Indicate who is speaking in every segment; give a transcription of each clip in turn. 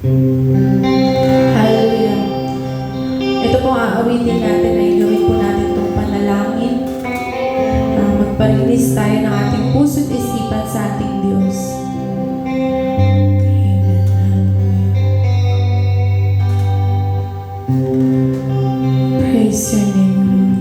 Speaker 1: Hallelujah. Ito po ang aawitin natin ay gawin po natin itong panalangin. Magparinis tayo ng ating puso't isipan sa ating Diyos. Praise your name, Lord.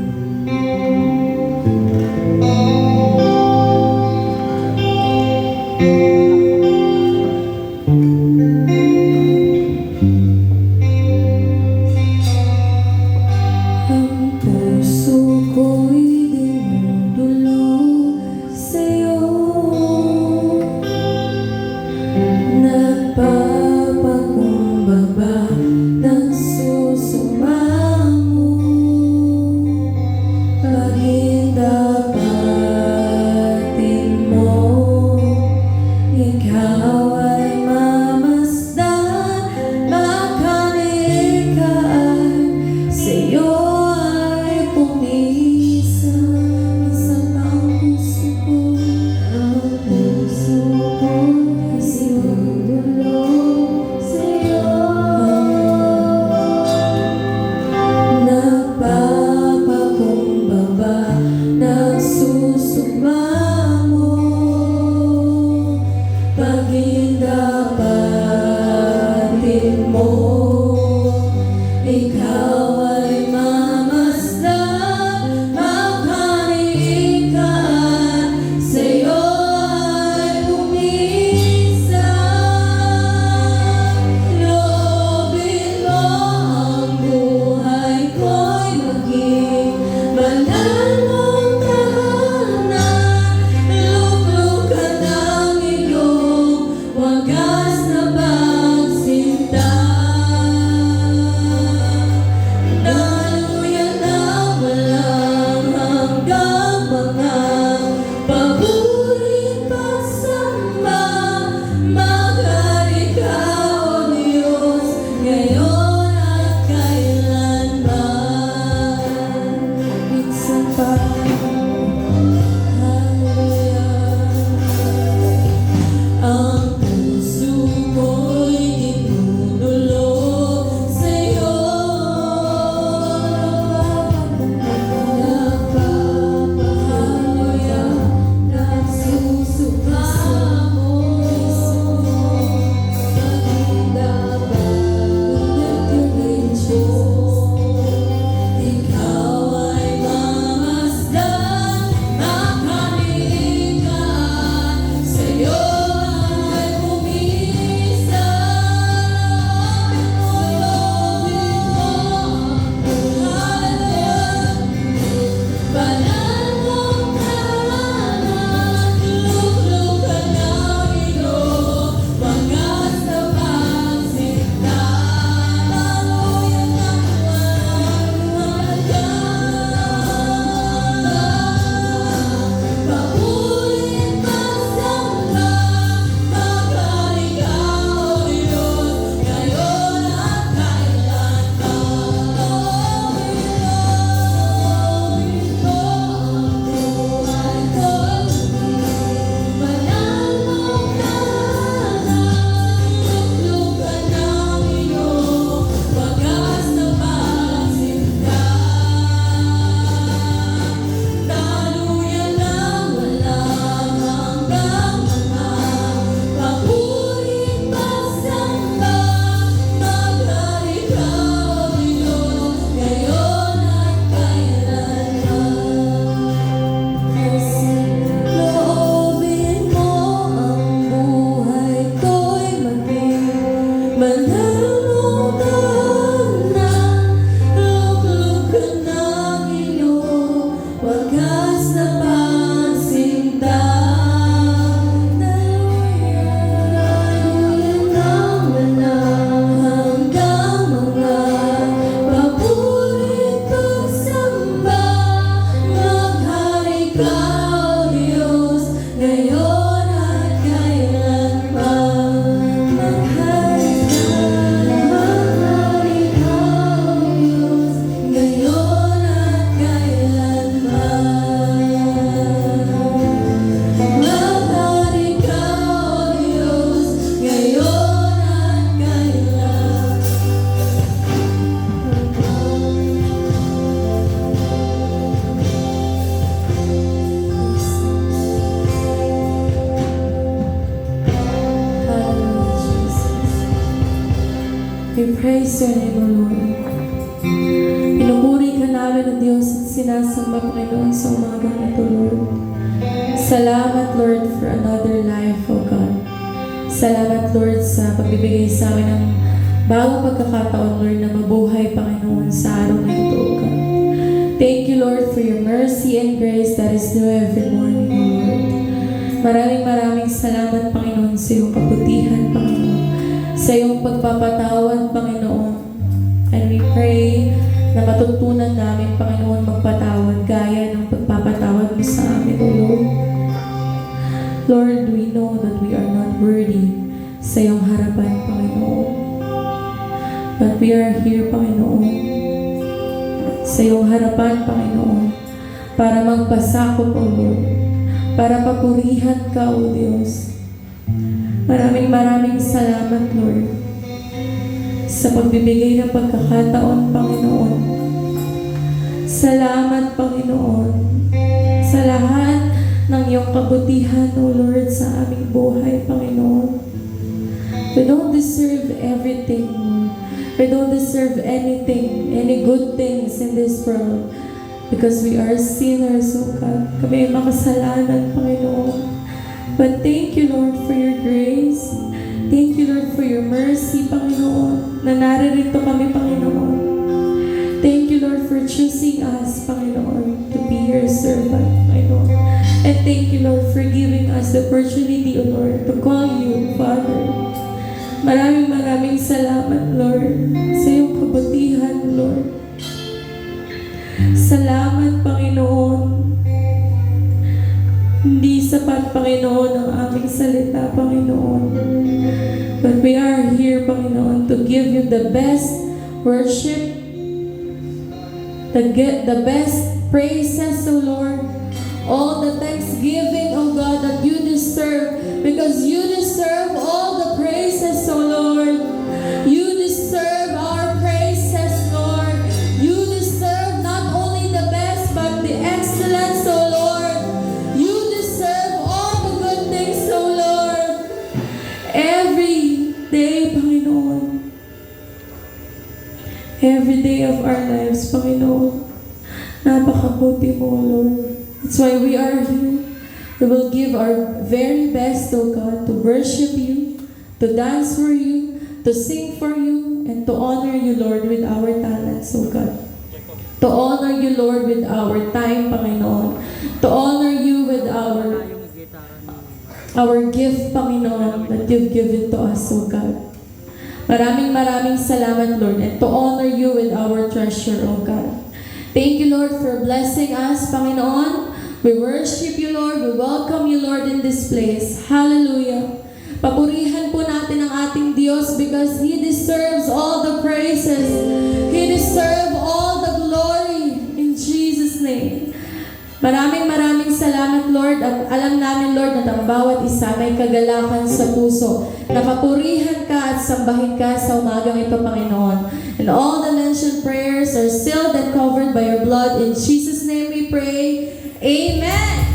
Speaker 1: Ang puso ko'y dinudulog sa'yo, nagpapakumbaba, nagsusumamo, pagindapatin mo, ikaw ay mamasdan, makanig ka ay sa'yo ay pumisan. Minsan ang puso ko ay sinudulog sa'yo, nagpapakumbaba, nagsusumamo, pagindapatin mo, ikaw ay mamasdan, makanig ka at sa'yo ay pumisan. Loobin mo ang buhay ko'y maging banal mong tahanan, luklukan ng iyong wagas na pagsinta. Daluyan na walang hanggang mga paburing pagsamba, maghari ka, O Diyos, ngayon at kailanman. Minsan pa, hallelujah. Ang puso ko'y dinudulog sa'yo, nagpapahaloya, nagsusumamo, ikaw ay mamasdan, makanig ka at sa'yo ay pumisan. Loobin mo ang buhay, banal mong tahanan, luklukan ng iyong wagas na pagsinta. Daluyan na walang hanggang, paburing pagsamba, maghari ka, O Diyos, ngayon at kailanman. Loobin mo ang buhay ko'y banal mong tahanan, luklukan ng iyong wagas na pagsinta. Daluyan na walang hanggang, mga paburing pagsamba, maghari ka, O Diyos, ngayon at kailanman. Loobin mo ang buhay ko'y maging banal mong tahanan, luklukan ng iyong wagas na pagsinta. Daluyan na walang hanggang, mga paburing pagsamba, maghari ka, O Diyos, ngayon at kailanman. Maghari ka, We praise your name, O Lord. Pinupuri ka namin ng Diyos at sinasamba, Panginoon, sa umagang ito, Lord. Salamat, Lord, for another life, O God. Salamat, Lord, sa pagbibigay sa amin ng bagong pagkakataon, Lord, na mabuhay, Panginoon, sa araw na ito, O God. Thank you, Lord, for your mercy and grace that is new every morning, O Lord. Maraming salamat, Panginoon, sa iyong kabutihan, Panginoon, sa iyong pagpapatawad, Panginoon. And we pray na matutunan namin, Panginoon, magpatawad gaya ng pagpapatawad mo sa amin, O Lord. Lord, we know that we are not worthy sa iyong harapan, Panginoon. But we are here, Panginoon, sa iyong harapan, Panginoon, para magpasakop, O Lord, para papurihan ka, O Diyos. Maraming salamat, Lord, sa pagbibigay ng pagkakataon, Panginoon. Salamat, Panginoon, sa lahat ng iyong kabutihan, O Lord, sa aming buhay, Panginoon. We don't deserve everything, Lord. We don't deserve anything, any good things in this world. Because we are sinners, O God. Kami ay makasalanan, Panginoon. But thank you, Lord, for your grace. Thank you, Lord, for your mercy, Panginoon, na naririto kami, Panginoon. Thank you, Lord, for choosing us, Panginoon, to be your servant, Panginoon. And thank you, Lord, for giving us the opportunity, O Lord, to call you, Father. Maraming salamat, Lord, sa iyong kabutihan, Lord. Salamat, Panginoon. Hindi sapat, Panginoon, ang aming salita, Panginoon. But we are here, Panginoon, to give you the best worship, the best praises, O Lord. All the thanksgiving, O God, that you deserve, because you deserve all the praises, O Lord. You deserve our praises, Lord. You deserve not only the best, but the excellence, O Lord. You deserve all the good things, O Lord. Every day, Panginoon. Every day of our lives, Panginoon. Napakabuti mo, Lord. That's why we are here. We will give our very best, O God, to worship you, to dance for you, to sing for you, and to honor you, Lord, with our talents, O God. To honor you, Lord, with our time, Panginoon. To honor you with our gift, Panginoon, that you've given to us, O God. Maraming salamat, Lord, and to honor you with our treasure, O God. Thank you, Lord, for blessing us, Panginoon. We worship you, Lord. We welcome you, Lord, in this place. Hallelujah. Papurihan po natin ang ating Diyos because He deserves all the praises. He deserves all the glory in Jesus' name. Maraming salamat, Lord, at alam namin, Lord, na ang bawat isa may kagalakan sa puso. Napapurihan ka at sambahin ka sa umagang ito, Panginoon. And all the mentioned prayers are sealed and covered by your blood. In Jesus' name we pray. Amen!